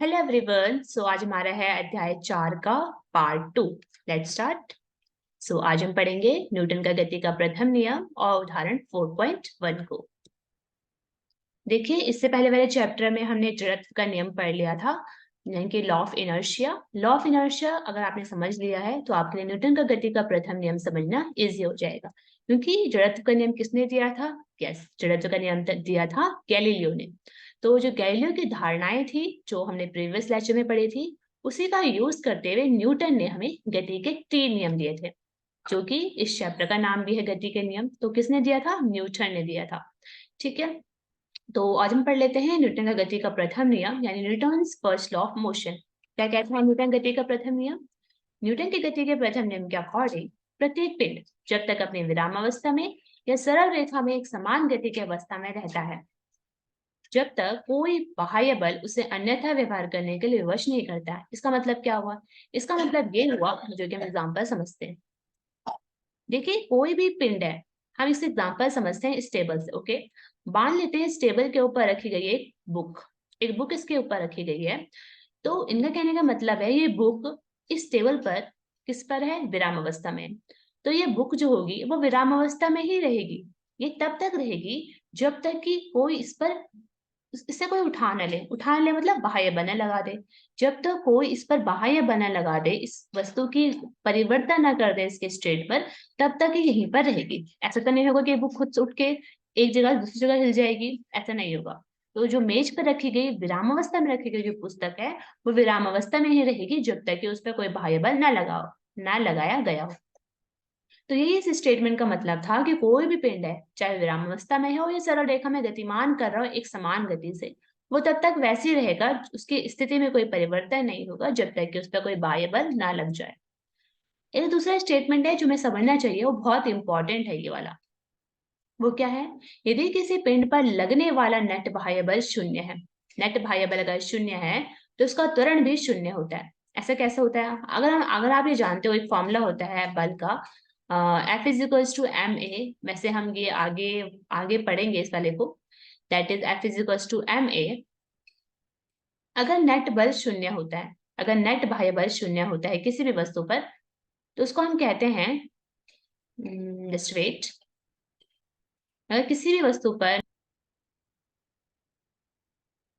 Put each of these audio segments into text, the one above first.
Hello everyone. सो आज हमारा है अध्याय 4 का पार्ट 2। Let's start. सो आज हम पढ़ेंगे न्यूटन का गति का प्रथम नियम और उदाहरण 4.1 को। देखिए, इससे पहले वाले चैप्टर में हमने जड़त्व का नियम पढ़ लिया था, यानी कि law of inertia. Law of inertia अगर आपने समझ लिया है तो आपके लिए न्यूटन का गति का प्रथम नियम समझना इजी हो जाएगा, क्योंकि जड़त्व का नियम किसने दिया था? यस, जड़त्व का नियम दिया था गैलीलियो ने। तो जो गैलीलियो की धारणाएं थी जो हमने प्रीवियस लेक्चर में पढ़ी थी, उसी का यूज करते हुए न्यूटन ने हमें गति के 3 नियम दिए थे, जो कि इस चैप्टर का नाम भी है गति के नियम। तो किसने दिया था? न्यूटन ने दिया था। ठीक है, तो आज हम पढ़ लेते हैं न्यूटन का गति का प्रथम नियम, यानी Newton's first law of motion. क्या कहते हैं न्यूटन गति का प्रथम नियम? न्यूटन की गति के प्रथम नियम के अकॉर्डिंग प्रत्येक पिंड जब तक अपनी विराम अवस्था में या सरल रेखा में एक समान गति की अवस्था में रहता है, जब तक कोई बाह्य बल उसे अन्यथा व्यवहार करने के लिए विवश नहीं करता है। इसका मतलब क्या हुआ? इसका मतलब ये हुआ, जो कि हम एग्जाम्पल समझते हैं। देखिए, कोई भी पिंड है, हम इसे एग्जाम्पल समझते हैं स्टेबल से। ओके, मान लेते हैं स्टेबल के ऊपर रखी गई एक बुक इसके ऊपर रखी गई है। तो इनका कहने का मतलब है ये बुक इस टेबल पर किस पर है? विराम अवस्था में। तो ये बुक जो होगी वो विराम अवस्था में ही रहेगी। ये तब तक रहेगी जब तक कि कोई इस पर इससे कोई उठा ले मतलब बाह्य बल लगा दे। जब तक कोई इस पर बाह्य बल लगा दे, इस वस्तु की परिवर्तन न कर दे इसके स्टेट पर, तब तक ये यहीं पर रहेगी। ऐसा तो नहीं होगा कि बुक खुद से उठ के एक जगह दूसरी जगह हिल जाएगी, ऐसा नहीं होगा। तो जो मेज पर रखी गई विराम अवस्था में रखी गई जो पुस्तक है, वो विराम अवस्था में ही रहेगी जब तक कि उस पर कोई बाह्य बल ना लगाया गया हो। तो यही इस स्टेटमेंट का मतलब था कि कोई भी पिंड है, चाहे विराम अवस्था में हो या सरल रेखा में गतिमान कर रहा हो एक समान गति से, वो तब तक वैसे ही रहेगा, उसकी स्थिति में कोई परिवर्तन नहीं होगा जब तक कि उस पर कोई बाह्य बल ना लग जाए। एक दूसरा स्टेटमेंट है जो हमें समझना चाहिए, वो बहुत इंपॉर्टेंट है ये वाला। वो क्या है? यदि किसी पिंड पर लगने वाला नेट बाह्य बल शून्य है, नेट बाह्य बल अगर शून्य है तो उसका त्वरण भी शून्य होता है। ऐसा कैसे होता है? अगर आप ये जानते हो, एक फॉर्मूला होता है बल का, F is equals to M A. वैसे हम ये आगे आगे पढ़ेंगे इस वाले को। That is F is equals to M A. अगर नेट बल शून्य होता है, अगर नेट बाह्य बल शून्य होता है किसी भी वस्तु पर, तो उसको हम कहते हैं, जस्ट वेट, अगर किसी भी वस्तु पर,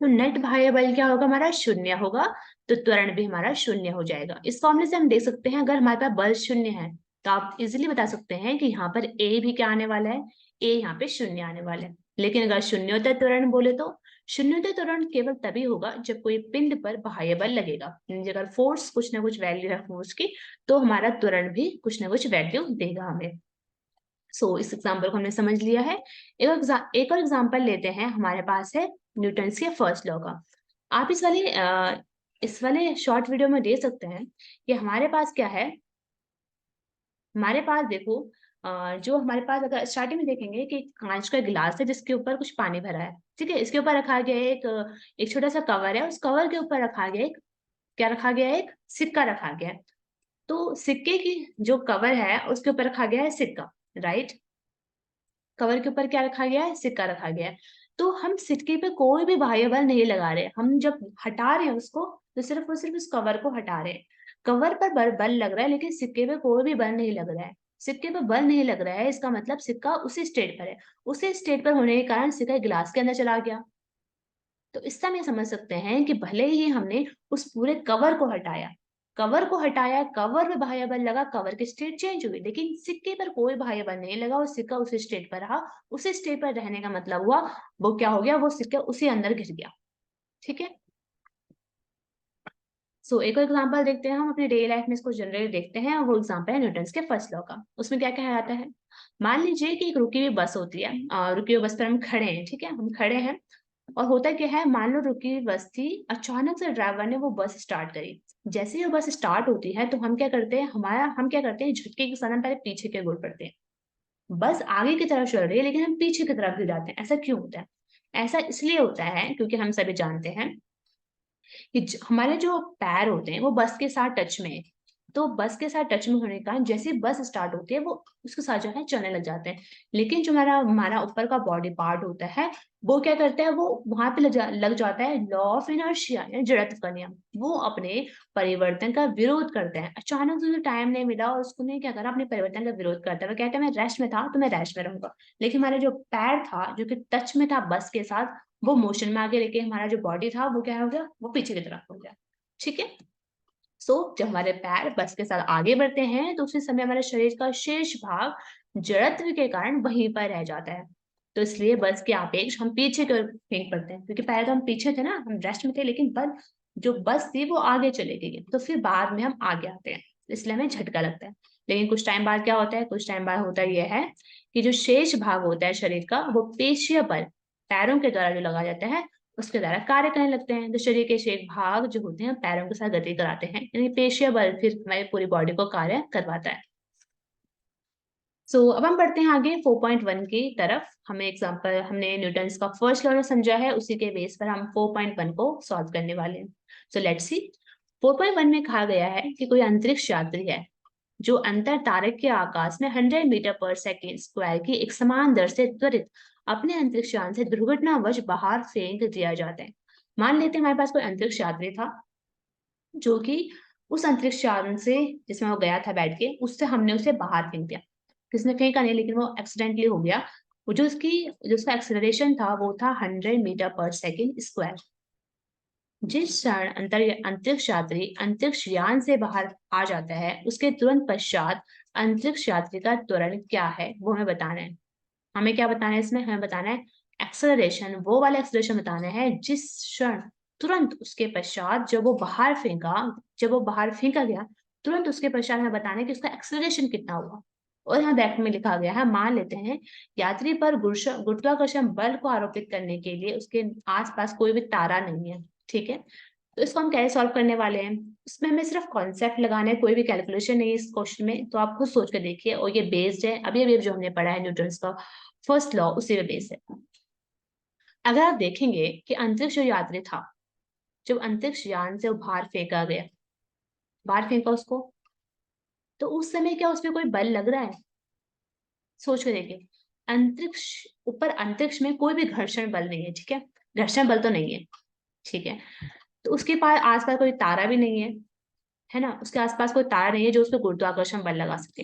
तो नेट बाह्य बल क्या होगा? हमारा शून्य होगा। तो त्वरण भी हमारा शून्य हो जाएगा। इस फॉर्मूले से हम देख सकते हैं, अगर हमारे पास बल शून्य है तो आप इजीली बता सकते हैं कि यहाँ पर ए भी क्या आने वाला है? ए यहाँ पे शून्य आने वाला है। लेकिन अगर शून्योत्तर त्वरण बोले तो शून्योत्तर त्वरण केवल तभी होगा जब कोई पिंड पर बाह्य बल लगेगा, यानी अगर फोर्स कुछ ना कुछ वैल्यू है फोर्स की, तो हमारा त्वरण भी कुछ ना कुछ वैल्यू देगा हमें। इस एग्जाम्पल को हमने समझ लिया है। एक और एग्जाम्पल लेते हैं, हमारे पास है न्यूटन के फर्स्ट लॉ का। आप इस वाले शॉर्ट वीडियो में देख सकते हैं कि हमारे पास क्या है। हमारे पास देखो, जो हमारे पास अगर स्टार्टिंग में देखेंगे कि कांच का गिलास है जिसके ऊपर कुछ पानी भरा है। ठीक है, इसके ऊपर रखा गया है एक छोटा सा कवर है, उस कवर के ऊपर रखा गया एक, क्या रखा गया है? एक सिक्का रखा गया है। तो सिक्के की जो कवर है उसके ऊपर रखा गया है सिक्का, राइट। कवर के ऊपर क्या रखा गया है? सिक्का रखा गया है। तो हम सिक्के पे कोई भी बाह्य बल नहीं लगा रहे, हम जब हटा रहे हैं उसको तो सिर्फ और सिर्फ उस कवर को हटा रहे हैं। कवर पर बल लग रहा है लेकिन सिक्के पे कोई भी बल नहीं लग रहा है। सिक्के पे बल नहीं लग रहा है, इसका मतलब सिक्का उसी स्टेट पर है। उसी स्टेट पर होने के कारण सिक्का गिलास के अंदर चला गया। तो इससे हम ये समझ सकते हैं कि भले ही हमने उस पूरे कवर को हटाया, कवर में बाह्य बल लगा, कवर की स्टेट चेंज हुई, लेकिन सिक्के पर कोई बाह्य बल नहीं लगा और सिक्का उसी स्टेट पर रहा। उसी स्टेट पर रहने का मतलब हुआ, वो क्या हो गया? वो सिक्का उसी अंदर घिस गया। ठीक है। एक और एग्जांपल देखते हैं, हम अपने डेली लाइफ में इसको जनरली देखते हैं, और वो एग्जांपल है न्यूटन के फर्स्ट लॉ का। उसमें क्या कहा जाता है? मान लीजिए कि एक रुकी हुई बस होती है, रुकी हुई बस पर हम खड़े हैं। ठीक है, हम खड़े हैं और होता क्या है, मान लो रुकी हुई बस थी, अचानक से ड्राइवर ने वो बस स्टार्ट करी। जैसे ही वो बस स्टार्ट होती है तो हम क्या करते हैं, झटके के साथ हम पहले पीछे के ओर पड़ते हैं। बस आगे की तरफ चल रही है लेकिन हम पीछे की तरफ गिर जाते हैं। ऐसा क्यों होता है? ऐसा इसलिए होता है क्योंकि हम सभी जानते हैं कि हमारे जो पैर होते हैं वो बस के साथ टच में है। तो बस के साथ टच में होने का जैसे ही बस स्टार्ट होती है वो उसके साथ जो है चलने लग जाते हैं। लेकिन जो हमारा हमारा ऊपर का बॉडी पार्ट होता है वो क्या करता है, वो वहां पे लग जाता है लॉ ऑफ इनर्शिया या जड़त्व का नियम। वो अपने परिवर्तन का विरोध करते हैं। अचानक से टाइम नहीं मिला और उसने क्या करा, अपने परिवर्तन का विरोध करता है। वो कहता है मैं रेस्ट में था तो मैं रेस्ट में रहूंगा। लेकिन हमारा जो पैर था जो कि टच में था बस के साथ, वो मोशन में आगे, लेकिन हमारा जो बॉडी था वो क्या हो गया, वो पीछे की तरफ हो गया। ठीक है। जब हमारे पैर बस के साथ आगे बढ़ते हैं तो उसी समय हमारे शरीर का शेष भाग जड़त्व के कारण वहीं पर रह जाता है। तो इसलिए बस के अपेक्ष हम पीछे की ओर फेंक पड़ते हैं, क्योंकि पहले तो हम पीछे थे ना, हम रेस्ट में थे, लेकिन जो बस थी वो आगे चले गई, तो फिर बाद में हम आगे आते हैं, इसलिए हमें झटका लगता है। लेकिन कुछ टाइम बाद क्या होता है, कुछ टाइम बाद होता यह है कि जो शेष भाग होता है शरीर का, वो पेशीय बल पैरों के द्वारा जो लगा जाता है उसके द्वारा कार्य करने लगते हैं। तो शरीर के शेष भाग जो होते हैं पैरों के साथ गति कराते हैं, यानी पेशीय बल फिर हमारी पूरी बॉडी को कार्य करवाता है। अब हम बढ़ते हैं आगे 4.1 की तरफ। हमें एग्जांपल, हमने न्यूटन्स का फर्स्ट लॉ समझा है, उसी के बेस पर हम 4.1 को सॉल्व करने वाले हैं। Let's see. 4.1 में कहा गया है कि कोई अंतरिक्ष यात्री है जो अंतर तारक के आकाश में 100 मीटर पर सेकेंड स्क्वायर की एक समान दर से त्वरित अपने अंतरिक्ष यान से दुर्घटनावश बाहर फेंक दिया जाता है। मान लेते हैं हमारे पास कोई अंतरिक्ष यात्री था जो कि उस अंतरिक्ष यान से, जिसमें वो गया था बैठ के, उससे हमने उसे बाहर फेंक दिया। किसने फेंका नहीं, लेकिन वो एक्सीडेंटली हो गया। वो जो उसका एक्सेलरेशन था वो था 100 मीटर पर सेकेंड स्क्वायर। जिस क्षण अंतरिक्ष यात्री अंतरिक्ष यान से बाहर आ जाता है उसके तुरंत पश्चात अंतरिक्ष यात्री का त्वरण क्या है वो हमें बताना है। हमें क्या बताना है इसमें, हमें बताना है एक्सेलरेशन, वो वाला एक्सेलरेशन बताना है जिस क्षण तुरंत उसके पश्चात जब वो बाहर फेंका गया, तुरंत उसके पश्चात हमें बताना है कि उसका एक्सेलरेशन कितना हुआ। और यहाँ बैक में लिखा गया है, मान लेते हैं यात्री पर गुरुत्वाकर्षण बल को आरोपित करने के लिए उसके आसपास कोई भी तारा नहीं है। ठीक है। तो इसको हम कैसे सॉल्व करने वाले हैं, इसमें हमें सिर्फ कॉन्सेप्ट लगाना है, कोई भी कैलकुलेशन नहीं है इस क्वेश्चन में। तो आप खुद सोच कर देखिए, और ये बेस्ड है अभी अभी जो हमने पढ़ा है न्यूटन्स का फर्स्ट लॉ, उसी पे बेस है। अगर आप देखेंगे कि अंतरिक्ष जो यात्री था, जब अंतरिक्ष यान से बाहर फेंका गया, बाहर फेंका उसको, तो उस समय क्या उसमें कोई बल लग रहा है? सोच कर देखिए। अंतरिक्ष ऊपर अंतरिक्ष में कोई भी घर्षण बल नहीं है। ठीक है, घर्षण बल तो नहीं है। ठीक है। तो उसके पास आसपास कोई तारा भी नहीं है ना, उसके आसपास कोई तारा नहीं है जो उस पर गुरुत्वाकर्षण बल लगा सके।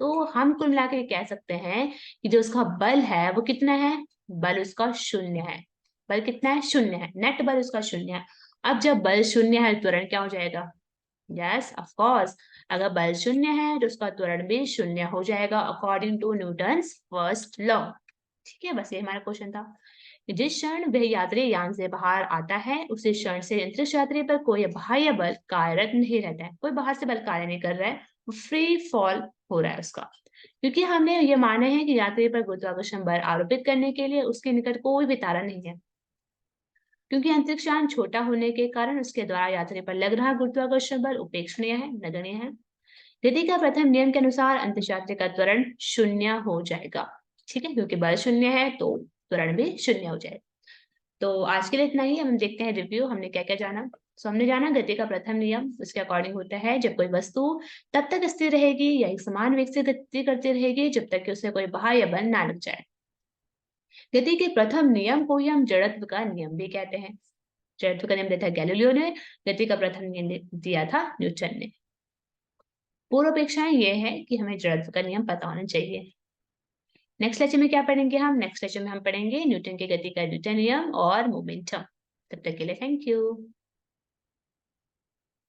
तो हम कुल मिला के कह सकते हैं कि जो उसका बल है वो कितना है, बल उसका शून्य है। बल कितना है, शून्य है, नेट बल उसका शून्य है। अब जब बल शून्य है त्वरण क्या हो जाएगा? यस ऑफ कोर्स, अगर बल शून्य है तो उसका त्वरण भी शून्य हो जाएगा according to Newton's first law. ठीक है, बस ये हमारा क्वेश्चन था। जिस क्षण वह यात्री यान से बाहर आता है उसी क्षण से अंतरिक्ष यात्री पर कोई बाह्य बल कार्यरत नहीं रहता है, कोई बाहर से बल कार्य नहीं कर रहा है, फ्री फॉल हो रहा है उसका। क्योंकि हमने ये माना है कि यात्री पर गुरुत्वाकर्षण बल आरोपित करने के लिए उसके निकट कोई भी तारा नहीं है, क्योंकि अंतरिक्ष यान छोटा होने के कारण उसके द्वारा यात्री पर लग रहा गुरुत्वाकर्षण बल उपेक्षणीय है, नगण्य है। गति का प्रथम नियम के अनुसार अंतरिक्ष यात्री का त्वरण शून्य हो जाएगा। ठीक है, क्योंकि बल शून्य है तो त्वरण भी शून्य हो जाएगा। तो आज के लिए इतना ही। हम देखते हैं रिव्यू, हमने क्या क्या जाना। हमने जाना गति का प्रथम नियम, उसके अकॉर्डिंग होता है जब कोई वस्तु तब तक स्थिर रहेगी या एक समान वेग से गति करती रहेगी जब तक कि उसे कोई बाह्य बल ना लग जाए। गति के प्रथम नियम को ही हम जड़त्व का नियम भी कहते हैं। जड़त्व का नियम दिया था गैलीलियो ने, गति का प्रथम नियम दिया था न्यूटन ने। पूर्वापेक्षाएं ये है कि हमें जड़त्व का नियम पता होना चाहिए। नेक्स्ट लेक्चर में क्या पढ़ेंगे हम, नेक्स्ट लेक्चर में हम पढ़ेंगे न्यूटन की गति का द्वितीय नियम और मोमेंटम। तब तक के लिए थैंक यू।